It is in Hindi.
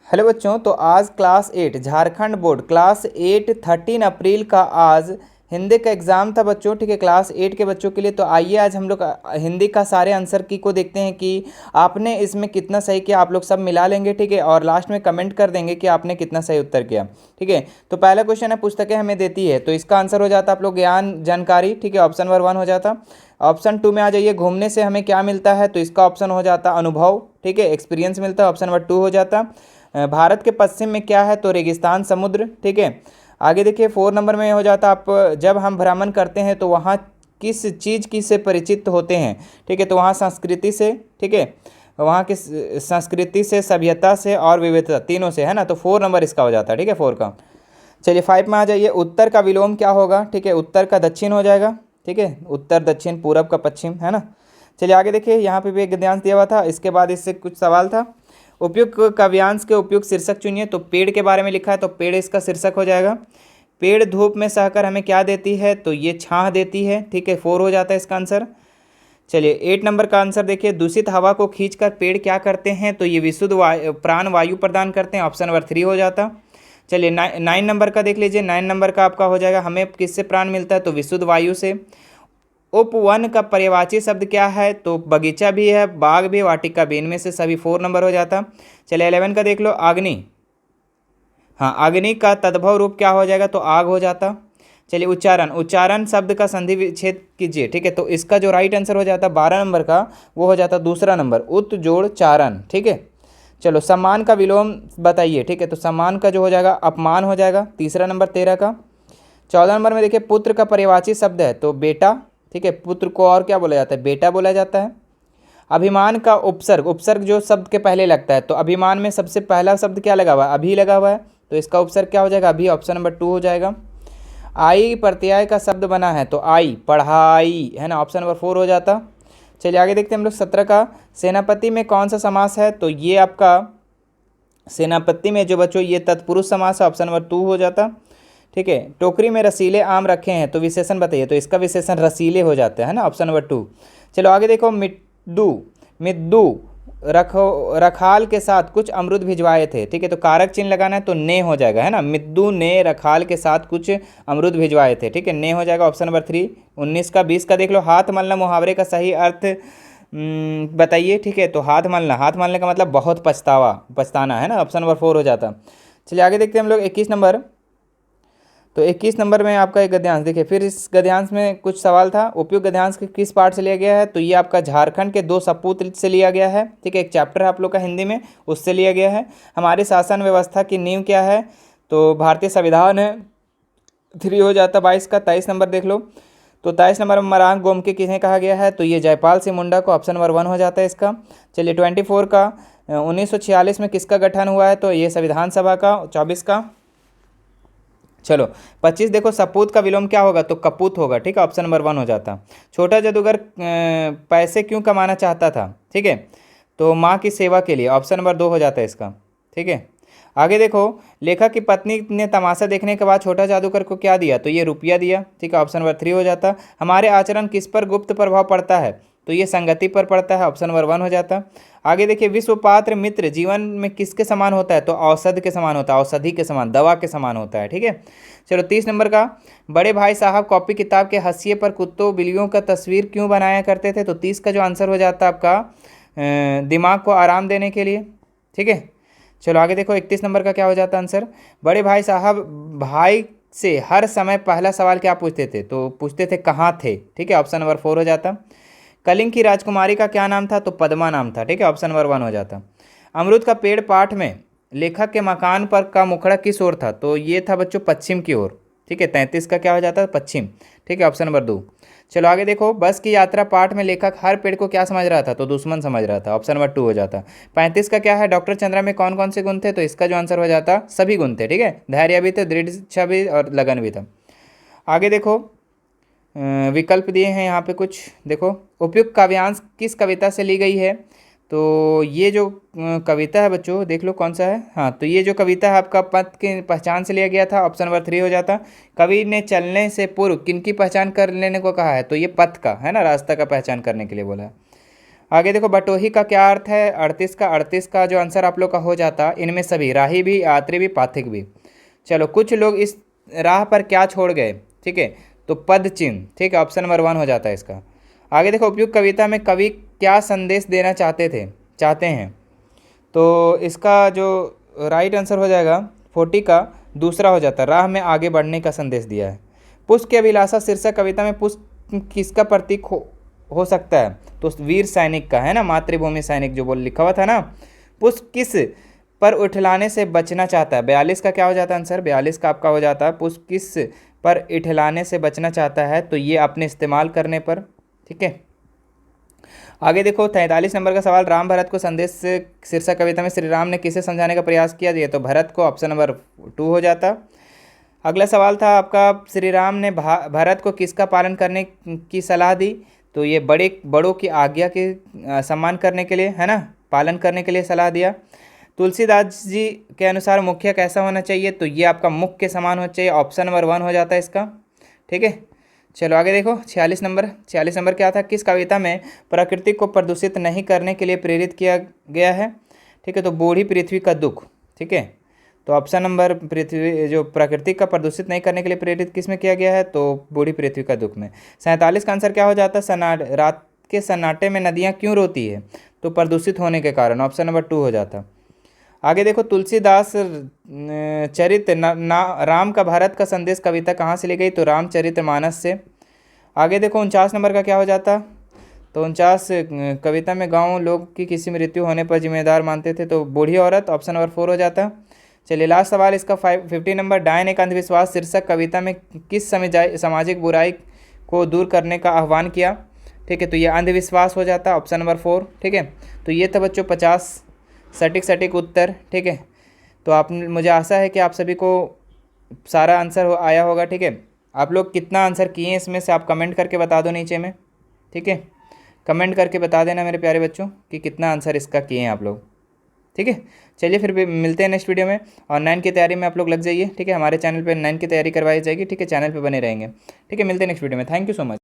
हेलो बच्चों, तो आज क्लास 8 झारखंड बोर्ड क्लास 8 13 अप्रैल का आज हिंदी का एग्ज़ाम था बच्चों। ठीक है, क्लास 8 के बच्चों के लिए। तो आइए आज हम लोग हिंदी का सारे आंसर की को देखते हैं कि आपने इसमें कितना सही किया। आप लोग सब मिला लेंगे, ठीक है, और लास्ट में कमेंट कर देंगे कि आपने कितना सही उत्तर किया। ठीक है, तो पहला क्वेश्चन है, पुस्तकें हमें देती है, तो इसका आंसर हो जाता आप लोग ज्ञान जानकारी। ठीक है, ऑप्शन नंबर 1 हो जाता। ऑप्शन 2 में आ जाइए, घूमने से हमें क्या मिलता है, तो इसका ऑप्शन हो जाता अनुभव। ठीक है, एक्सपीरियंस मिलता है, ऑप्शन नंबर 2 हो जाता। भारत के पश्चिम में क्या है, तो रेगिस्तान समुद्र। ठीक है, आगे देखिए 4 नंबर में हो जाता आप, जब हम भ्रमण करते हैं तो वहाँ किस चीज़ की से परिचित होते हैं। ठीक है, तो वहाँ संस्कृति से, ठीक है, वहाँ की संस्कृति से, सभ्यता से और विविधता, तीनों से, है ना। तो 4 नंबर इसका हो जाता है। ठीक है, 4 का। चलिए 5 में आ जाइए, उत्तर का विलोम क्या होगा। ठीक है, उत्तर का दक्षिण हो जाएगा। ठीक है, उत्तर दक्षिण, पूरब का पश्चिम, है ना। चलिए आगे देखिए, यहाँ पे भी एक गद्यांश दिया हुआ था, इसके बाद इससे कुछ सवाल था। उपयुक्त काव्यांश के उपयुक्त शीर्षक चुनिए, तो पेड़ के बारे में लिखा है, तो पेड़ इसका शीर्षक हो जाएगा। पेड़ धूप में सहकर हमें क्या देती है, तो ये छाह देती है। ठीक है, 4 हो जाता है इसका आंसर। चलिए 8 नंबर का आंसर देखिए, दूषित हवा को खींचकर पेड़ क्या करते हैं, तो ये विशुद्ध प्राण वायु प्रदान करते हैं, ऑप्शन नंबर 3 हो जाता। चलिए 9 नंबर का देख लीजिए, 9 नंबर का आपका हो जाएगा, हमें किससे प्राण मिलता है, तो विशुद्ध वायु से। उपवन का पर्यायवाची शब्द क्या है, तो बगीचा भी है, बाग भी, वाटिका भी, इनमें से सभी 4 नंबर हो जाता। चलिए 11 का देख लो, अग्नि। हाँ, अग्नि का तद्भव रूप क्या हो जाएगा, तो आग हो जाता। चलिए उच्चारण, उच्चारण शब्द का संधि विच्छेद कीजिए। ठीक है, तो इसका जो राइट आंसर हो जाता 12 नंबर का, वो हो जाता दूसरा नंबर, उत जोड़ चारण। ठीक है, चलो सम्मान का विलोम बताइए। ठीक है, तो सम्मान का जो हो जाएगा अपमान हो जाएगा, तीसरा नंबर 13 का। 14 नंबर में देखिए, पुत्र का पर्यायवाची शब्द है, तो बेटा। ठीक है, पुत्र को और क्या बोला जाता है, बेटा बोला जाता है। अभिमान का उपसर्ग, उपसर्ग जो शब्द के पहले लगता है, तो अभिमान में सबसे पहला शब्द क्या लगा हुआ है, अभी लगा हुआ है, तो इसका उपसर्ग क्या हो जाएगा, अभी, ऑप्शन नंबर 2 हो जाएगा। आई प्रत्यय का शब्द बना है, तो आई पढ़ाई, है ना, ऑप्शन नंबर 4 हो जाता। चलिए आगे देखते हैं हम लोग 17 का, सेनापति में कौन सा समास है, तो ये आपका सेनापति में जो बच्चों ये तत्पुरुष समास है, ऑप्शन नंबर 2 हो जाता। ठीक है, टोकरी में रसीले आम रखे हैं, तो विशेषण बताइए, तो इसका विशेषण रसीले हो जाता है ना, ऑप्शन नंबर 2। चलो आगे देखो, मिद्दू, मिद्दू रखाल के साथ कुछ अमरुद भिजवाए थे। ठीक है, तो कारक चिन्ह लगाना है, तो ने हो जाएगा, है ना, मिद्दू ने रखाल के साथ कुछ अमरुद भिजवाए थे। ठीक है, ने हो जाएगा, ऑप्शन नंबर 3। 19 का 20 का देख लो, हाथ मलना मुहावरे का सही अर्थ बताइए। ठीक है, तो हाथ मलना, हाथ मलने का मतलब बहुत पछतावा, पछताना, है ना, ऑप्शन नंबर 4 हो जाता। चलिए आगे देखते हैं हम लोग 21 नंबर। तो 21 नंबर में आपका एक गद्यांश देखिए, फिर इस गद्यांश में कुछ सवाल था, उपयुक्त गद्यांश किस पार्ट से लिया गया है, तो ये आपका झारखंड के 2 सपूत से लिया गया है। ठीक है, एक चैप्टर है आप लोग का हिंदी में, उससे लिया गया है। हमारी शासन व्यवस्था की नींव क्या है, तो भारतीय संविधान है, 3 हो जाता। 22 का 23 नंबर देख लो, तो 23 नंबर में मरांग गोमके किन्हें कहा गया है, तो ये जयपाल सिंह मुंडा को, ऑप्शन नंबर 1 हो जाता है इसका। चलिए 24 का, 1946 में किसका गठन हुआ है, तो ये संविधान सभा का। 24 का, चलो 25 देखो, सपूत का विलोम क्या होगा, तो कपूत होगा। ठीक है, ऑप्शन नंबर 1 हो जाता। छोटा जादूगर पैसे क्यों कमाना चाहता था, ठीक है, तो माँ की सेवा के लिए, ऑप्शन नंबर 2 हो जाता है इसका। ठीक है, आगे देखो, लेखक की पत्नी ने तमाशा देखने के बाद छोटा जादूगर को क्या दिया, तो ये रुपया दिया। ठीक है, ऑप्शन नंबर 3 हो जाता। हमारे आचरण किस पर गुप्त प्रभाव पड़ता है, तो ये संगति पर पड़ता है, ऑप्शन नंबर 1 हो जाता। आगे देखिए, विश्व पात्र मित्र जीवन में किसके समान होता है, तो औषध के समान होता है, औषधि के समान, दवा के समान होता है। ठीक है, चलो 30 नंबर का, बड़े भाई साहब कॉपी किताब के हाशिए पर कुत्तों बिल्लियों का तस्वीर क्यों बनाया करते थे, तो 30 का जो आंसर हो जाता है आपका दिमाग को आराम देने के लिए। ठीक है, चलो आगे देखो 31 नंबर का क्या हो जाता है आंसर, बड़े भाई साहब भाई से हर समय पहला सवाल क्या पूछते थे, तो पूछते थे कहाँ थे। ठीक है, ऑप्शन नंबर 4 हो जाता। कलिंग की राजकुमारी का क्या नाम था, तो पद्मा नाम था। ठीक है, ऑप्शन नंबर 1 हो जाता। अमरूद का पेड़ पाठ में लेखक के मकान पर का मुखड़ा किस ओर था, तो ये था बच्चों पश्चिम की ओर। ठीक है, 33 का क्या हो जाता है, पश्चिम। ठीक है, ऑप्शन नंबर 2। चलो आगे देखो, बस की यात्रा पाठ में लेखक हर पेड़ को क्या समझ रहा था, तो दुश्मन समझ रहा था, ऑप्शन नंबर 2 हो जाता। 35 का क्या है, डॉक्टर चंद्रा में कौन कौन से गुण थे, तो इसका जो आंसर हो जाता सभी गुण थे। ठीक है, धैर्य भी थे, दृढ़ इच्छा भी और लगन भी था। आगे देखो, विकल्प दिए हैं यहाँ पे कुछ, देखो उपयुक्त काव्यांश किस कविता से ली गई है, तो ये जो कविता है बच्चों देख लो कौन सा है। हाँ, तो ये जो कविता है आपका पथ की पहचान से लिया गया था, ऑप्शन नंबर 3 हो जाता। कवि ने चलने से पूर्व किनकी पहचान कर लेने को कहा है, तो ये पथ का, है ना, रास्ता का पहचान करने के लिए बोला है। आगे देखो बटोही का क्या अर्थ है, 38 का, 38 का जो आंसर आप लोग का हो जाता इनमें सभी, राही भी, यात्री भी, पाथिक भी। चलो, कुछ लोग इस राह पर क्या छोड़ गए, ठीक है, तो पद चिन्ह, ठीक है, ऑप्शन नंबर 1 हो जाता है इसका। आगे देखो उपयुक्त कविता में कवि क्या संदेश देना चाहते हैं, तो इसका जो राइट आंसर हो जाएगा 40 का दूसरा हो जाता है, राह में आगे बढ़ने का संदेश दिया है। पुष्प की अभिलाषा शीर्षक कविता में पुष्प किसका प्रतीक हो सकता है, तो वीर सैनिक का, है ना, मातृभूमि सैनिक जो बोल लिखा हुआ था ना। पुष्प किस पर उठलाने से बचना चाहता है, 42 का क्या हो जाता है आंसर, 42 का आपका हो जाता है पुष्प किस पर इठलाने से बचना चाहता है, तो ये अपने इस्तेमाल करने पर, ठीक है। आगे देखो 43 नंबर का सवाल, राम भरत को संदेश शीर्षक कविता में श्री राम ने किसे समझाने का प्रयास किया, ये तो भरत को, ऑप्शन नंबर 2 हो जाता। अगला सवाल था आपका, श्री राम ने भरत को किसका पालन करने की सलाह दी, तो ये बड़ों की आज्ञा के सम्मान करने के लिए, है ना, पालन करने के लिए सलाह दिया। तुलसीदास जी के अनुसार मुखिया कैसा होना चाहिए, तो ये आपका मुख के समान होना चाहिए, ऑप्शन नंबर 1 हो जाता है इसका, ठीक है। चलो आगे देखो 46 नंबर क्या था, किस कविता में प्रकृति को प्रदूषित नहीं करने के लिए प्रेरित किया गया है, ठीक है, तो बूढ़ी पृथ्वी का दुख, ठीक है, तो ऑप्शन नंबर पृथ्वी जो प्रकृति का प्रदूषित नहीं करने के लिए प्रेरित किस में किया गया है, तो बूढ़ी पृथ्वी का दुख में। 47 का आंसर क्या हो जाता है, रात के सन्नाटे में नदियाँ क्यों रोती है, तो प्रदूषित होने के कारण, ऑप्शन नंबर 2 हो जाता। आगे देखो तुलसीदास चरित राम का भारत का संदेश कविता कहाँ से ली गई, तो रामचरितमानस से। आगे देखो 49 नंबर का क्या हो जाता, तो 49 कविता में गाँव लोग की किसी मृत्यु होने पर जिम्मेदार मानते थे, तो बूढ़ी औरत, ऑप्शन नंबर 4 हो जाता। चलिए लास्ट सवाल इसका 50 नंबर, डायन एक अंधविश्वास शीर्षक कविता में किस सामाजिक बुराई को दूर करने का आह्वान किया, ठीक है, तो ये अंधविश्वास हो जाता, ऑप्शन नंबर 4, ठीक है। तो ये था बच्चों 50 सटीक उत्तर, ठीक है। तो आप, मुझे आशा है कि आप सभी को सारा आंसर आया होगा, ठीक है। आप लोग कितना आंसर किए इसमें से आप कमेंट करके बता दो नीचे में, ठीक है, कमेंट करके बता देना मेरे प्यारे बच्चों कि कितना आंसर इसका किए हैं आप लोग, ठीक है। चलिए फिर भी मिलते हैं नेक्स्ट वीडियो में, और 9 की तैयारी में आप लोग लग जाइए, ठीक है, हमारे चैनल पे 9 की तैयारी करवाई जाएगी, ठीक है, चैनल पे बने रहेंगे, ठीक है, मिलते हैं नेक्स्ट वीडियो में, थैंक यू सो मच।